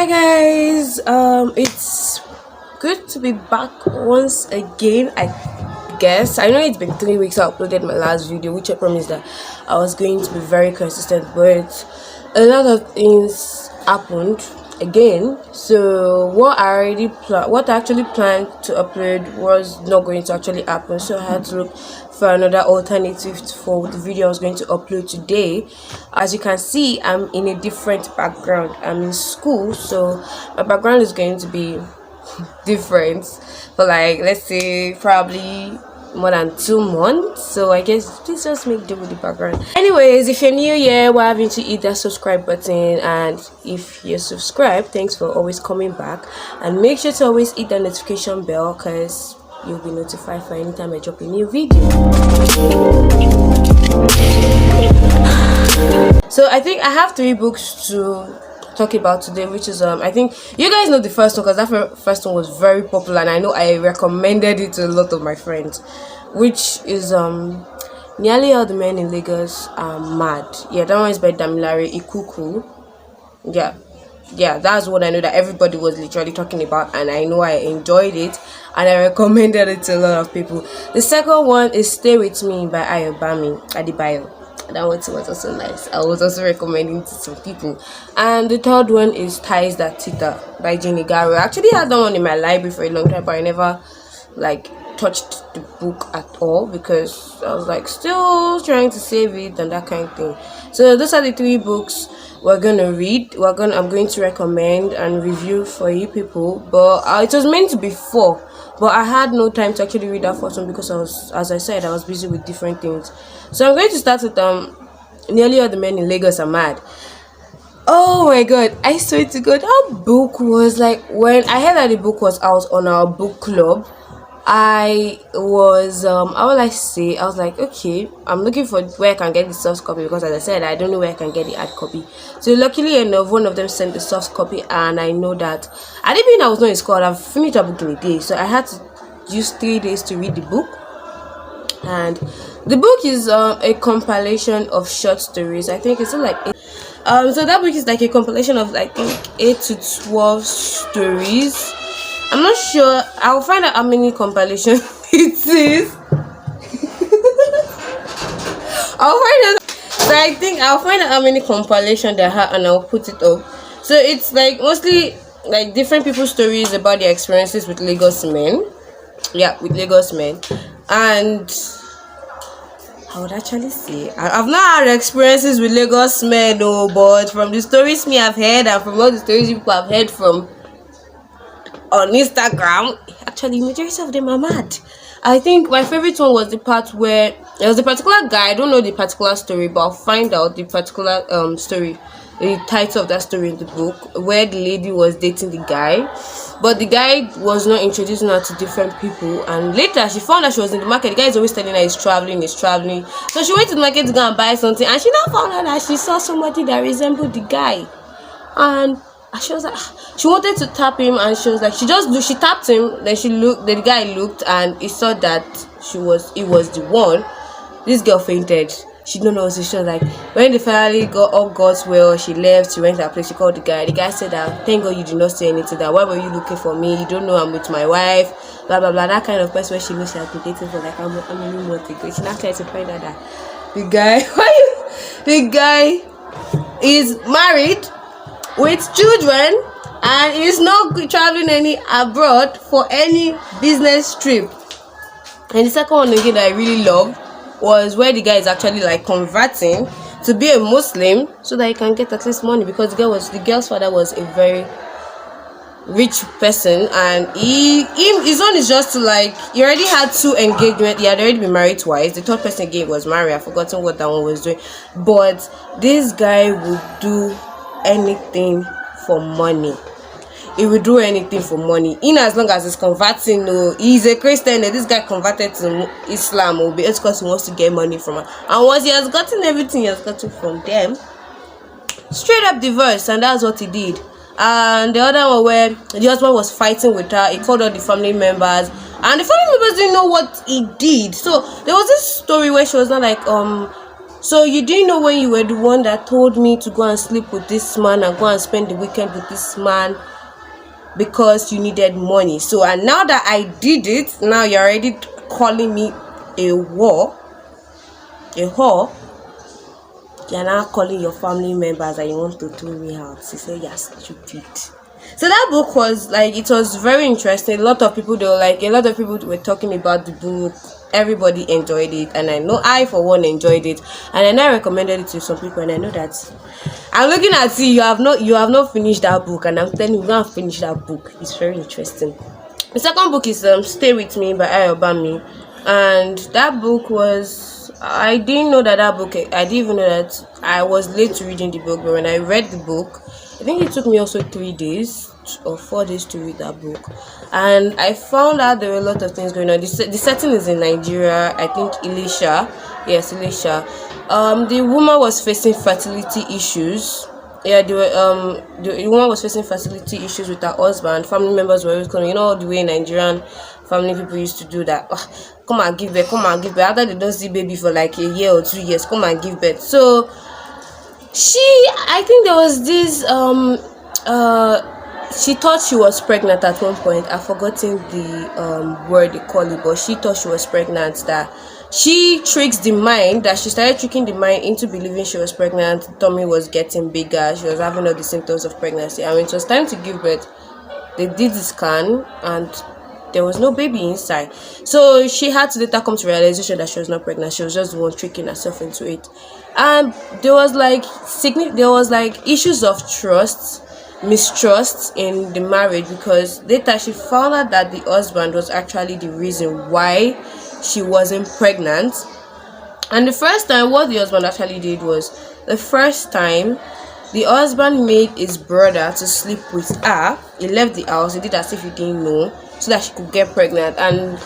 Hi guys, it's good to be back once again. I guess I know it's been 3 weeks I uploaded my last video, which I promised that I was going to be very consistent, but a lot of things happened again. So what I actually planned to upload was not going to actually happen, so I had to look for another alternative for the video I was going to upload today. As you can see, I'm in a different background. I'm in school, so my background is going to be different for, like, let's say probably more than 2 months. So I guess please just make do with the background. Anyways, if you're new here, why haven't you hit that subscribe button? And if you're subscribed, thanks for always coming back, and make sure to always hit the notification bell, because you'll be notified for anytime I drop a new video. So I think I have 3 books to talk about today, which is I think you guys know the first one, because that first one was very popular, and I know I recommended it to a lot of my friends, which is Nearly All the Men in Lagos Are Mad. Yeah, that one is by Damilare Ikuku. Yeah, that's what I know that everybody was literally talking about, and I know I enjoyed it and I recommended it to a lot of people. The second one is Stay With Me by Ayobami Adebayo. That one was also nice. I was also recommending to some people. And the third one is Ties That Tita by Jenny Garo. I actually had that one in my library for a long time, but I never touched the book at all, because I was still trying to save it and that kind of thing. So those are the 3 books we're gonna read. I'm going to recommend and review for you people. But it was meant to be 4, but I had no time to actually read that first one, because as I said, I was busy with different things. So I'm going to start with Nearly All the Men in Lagos Are Mad. Oh my god, I swear to god, that book was when I heard that the book was out on our book club, I was like, okay, I'm looking for where I can get the soft copy, because as I said, I don't know where I can get the hard copy. So luckily enough, one of them sent the soft copy, and I know that I didn't mean I was not in school. I've finished a book in a day, so I had to use 3 days to read the book. And the book is a compilation of short stories. I think it's so that book is like a compilation of 8 to 12 stories. I'm not sure. I'll find out how many compilation it is. I'll find out. So I think I'll find out how many compilation they have, and I'll put it up. So it's mostly different people's stories about their experiences with Lagos men. Yeah, with Lagos men. And I would actually say I've not had experiences with Lagos men, no, but from the stories I've heard, and from all the stories people have heard from on Instagram, actually majority of them are mad. I think my favorite one was the part where there was a particular guy. I don't know the particular story, but I'll find out the particular story, the title of that story in the book, where the lady was dating the guy, but the guy was not introducing her to different people, and later she found out she was in the market. The guy is always telling her he's traveling. So she went to the market to go and buy something, and she now found out that she saw somebody that resembled the guy, and she was like, she wanted to tap him, and she was like, she tapped him. Then the guy looked, and he saw that it was the one. This girl fainted. She don't know. So she was like, when the family got well, she left. She went to her place. She called the guy. The guy said that, thank God you did not say anything. That, why were you looking for me? You don't know I'm with my wife. Blah blah blah. That kind of person where she knows she has been dating for how many months ago. She now tried to find out that the guy is married with children, and is not traveling abroad for any business trip. And the second one again that I really loved was where the guy is actually converting to be a Muslim, so that he can get at least money, because the girl's father was a very rich person, and his own is just to he already had 2 engagements. He had already been married twice. The third person again was married. I've forgotten what that one was doing, but this guy would do anything for money. He will do anything for money, in as long as he's converting. No, he's a Christian. This guy converted to Islam will be because he wants to get money from her, and once he has gotten everything he has gotten from them, straight up divorce. And that's what he did. And the other one, where the husband was fighting with her, he called all the family members, and the family members didn't know what he did. So there was this story where she was not So you didn't know when you were the one that told me to go and sleep with this man and go and spend the weekend with this man because you needed money. So, and now that I did it, now you're already calling me a whore. You're now calling your family members and you want to throw me out. She said you're stupid. So that book was like, it was very interesting. A lot of people were talking about the book. Everybody enjoyed it, and I know I for one enjoyed it, and then I recommended it to some people, and I know that I'm looking at you have not finished that book, and I'm telling you, go and finish that book. It's very interesting. The second book is Stay With Me by Ayobami, and that book was, I didn't know that book, I didn't even know that I was late to reading the book, but when I read the book, I think it took me also 3 days or 4 days to read that book, and I found out there were a lot of things going on. The setting is in Nigeria, I think Elisha. Yes, Elisha. The woman was facing fertility issues. Yeah, the woman was facing fertility issues with her husband. Family members were always coming, the way Nigerian family people used to do that. Come and give birth, After they don't see baby for like a year or 2 years, come and give birth. So I think there was this she thought she was pregnant at one point. I've forgotten the word they call it, but she thought she was pregnant. That she started tricking the mind into believing she was pregnant. Tummy was getting bigger. She was having all the symptoms of pregnancy. And when it was time to give birth, they did the scan and there was no baby inside. So she had to later come to realization that she was not pregnant. She was just the one tricking herself into it. And there was like issues of mistrust in the marriage, because later she found out that the husband was actually the reason why she wasn't pregnant. And the first time, what the husband actually did was, the first time the husband made his brother to sleep with her. He left the house, he did as if he didn't know, so that she could get pregnant. And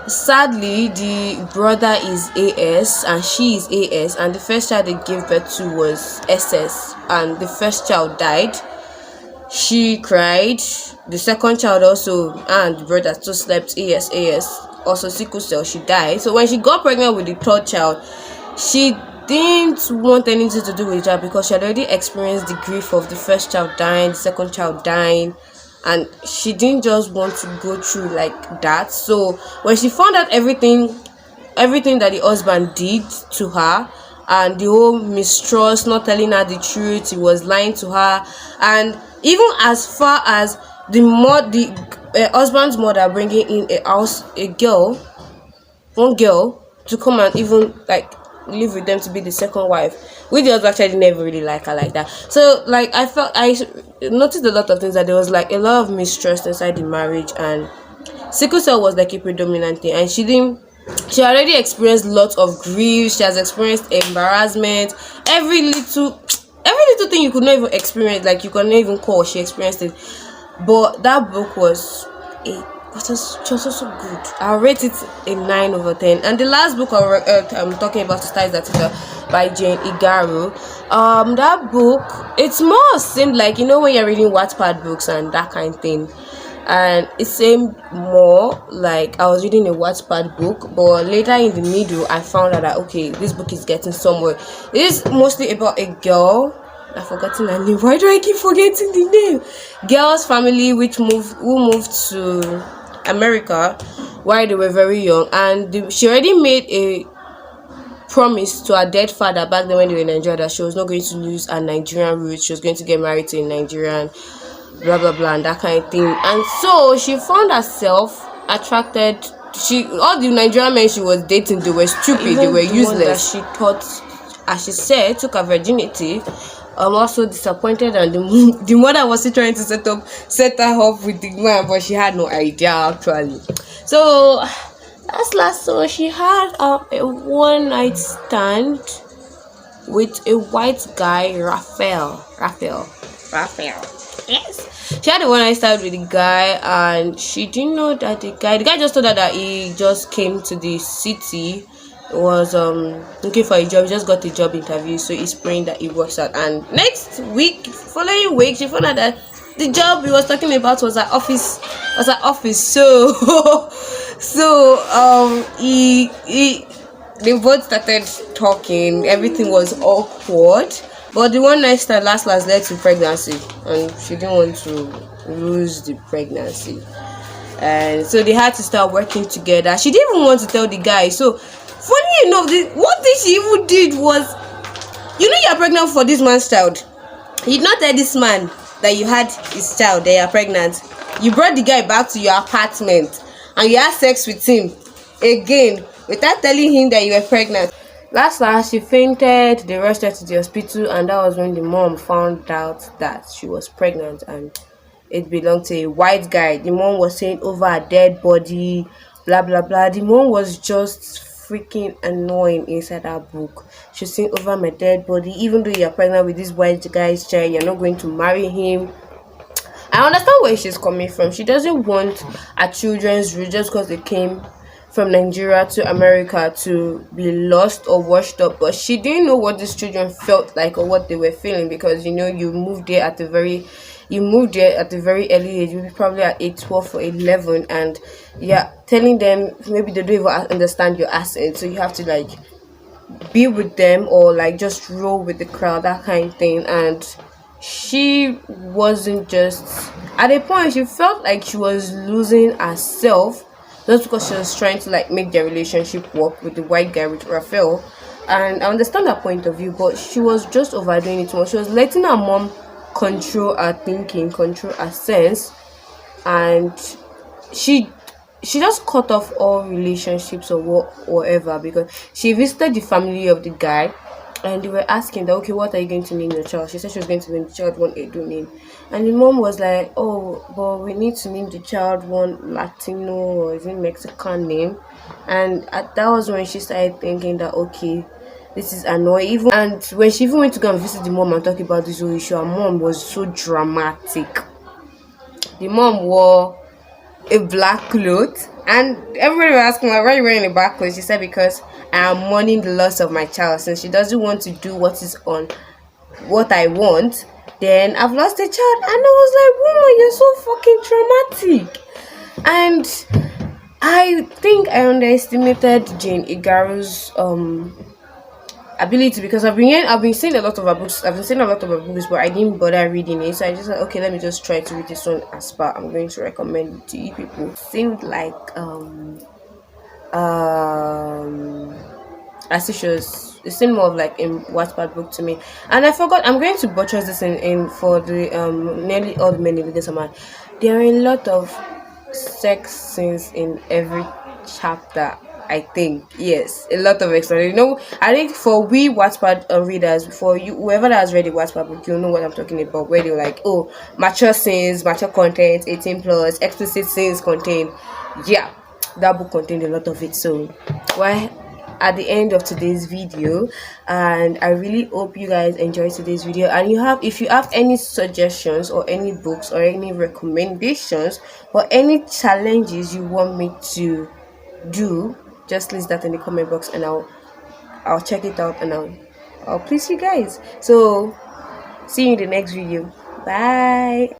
sadly, the brother is AS and she is AS, and the first child they gave birth to was SS, and the first child died. She cried. The second child also, and the brother still slept, AS, also sickle cell, she died. So when she got pregnant with the third child, she didn't want anything to do with her, because she had already experienced the grief of the first child dying, the second child dying, and she didn't just want to go through like that. So when she found out everything that the husband did to her, and the whole mistrust, not telling her the truth, he was lying to her, and even as far as the husband's mother bringing in one girl to come and even like live with them to be the second wife, which the husband actually never really like her like that. So like I noticed a lot of things, that there was like a lot of mistrust inside the marriage, and sickle cell was like a predominant thing, and she already experienced lots of grief. She has experienced embarrassment, every little thing you could not even experience, like you could not even call, she experienced it. But that book was also so good. I'll rate it a 9 over 10. And the last book I'm talking about is Ties That by Jane Igaru. That book, it's more seemed like, when you're reading Wattpad books and that kind of thing, and it seemed more like I was reading a Wattpad book, but later in the middle I found out that okay, this book is getting somewhere. It is mostly about a girl. I've forgotten her name. Why do I keep forgetting the name? Girl's family who moved to America while they were very young, and she already made a promise to her dead father back then when they were in Nigeria that she was not going to lose her Nigerian roots. She was going to get married to a Nigerian, blah blah blah, and that kind of thing. And so she found herself attracted. All the Nigerian men she was dating, they were stupid, even they were useless. She thought, as she said, took her virginity. I'm also disappointed, and the mother was still trying to set her up with the man, but she had no idea actually. So that's last. So she had a one night stand with a white guy, Raphael. Yes, she had a one night stand with the guy, and she didn't know that the guy just told her that he just came to the city, was looking for a job. He just got a job interview, so he's praying that it works out. And following week, she found out that the job he was talking about was at office. So he they both started talking. Everything was awkward, but the one night stand last led to pregnancy, and she didn't want to lose the pregnancy, and so they had to start working together. She didn't even want to tell the guy. So funny enough, one thing she even did was, you're pregnant for this man's child. You did not tell this man that you had his child, that you're pregnant. You brought the guy back to your apartment and you had sex with him again without telling him that you were pregnant. Last, she fainted. They rushed her to the hospital, and that was when the mom found out that she was pregnant and it belonged to a white guy. The mom was saying over a dead body, blah blah blah. The mom was just freaking annoying inside her book. She's saying over my dead body, even though you're pregnant with this white guy's child, you're not going to marry him. I understand where she's coming from. She doesn't want her children's race just because they came from Nigeria to America to be lost or washed up, but she didn't know what these children felt like or what they were feeling, because you moved there at a very early age, maybe probably at age 12 or 11, and yeah, telling them maybe they don't even understand your accent, so you have to like be with them or like just roll with the crowd, that kind of thing. And she wasn't, just at a point she felt like she was losing herself just because she was trying to like make their relationship work with the white guy, with Raphael. And I understand that point of view, but she was just overdoing it too much. She was letting her mom control her thinking, control her sense, and she just cut off all relationships or whatever, because she visited the family of the guy and they were asking that, okay, what are you going to name your child? She said she was going to name the child one Edo name, and the mom was like, oh, but we need to name the child one Latino or is it Mexican name. And that was when she started thinking that, okay, this is annoying. And when she even went to go and visit the mom and talk about this whole issue, her mom was so dramatic. The mom wore a black cloth, and everybody was asking her, why are you wearing a black cloth? She said, because I am mourning the loss of my child. Since she doesn't want to do what is on what I want, then I've lost a child. And I was like, woman, you're so fucking traumatic. And I think I underestimated Jane Igaru's ability, because I've been seeing a lot of her books, but I didn't bother reading it. So I just said, okay, let me just try to read this one as far. I'm going to recommend it to you people. It seemed like as if it seemed more of like a Wattpad book to me. And I forgot, I'm going to butcher this in for the nearly all the men in the. There are a lot of sex scenes in every chapter. I think, yes, a lot of extra. I think for we Wattpad readers, for you, whoever that has read the Wattpad book, you know what I'm talking about. Where they're like, oh, mature scenes, mature content, 18 plus, explicit scenes contain. Yeah, that book contained a lot of it. So, why? At the end of today's video, and I really hope you guys enjoyed today's video. And if you have any suggestions or any books or any recommendations or any challenges you want me to do, just list that in the comment box, and I'll check it out, and I'll please you guys. So see you in the next video. Bye.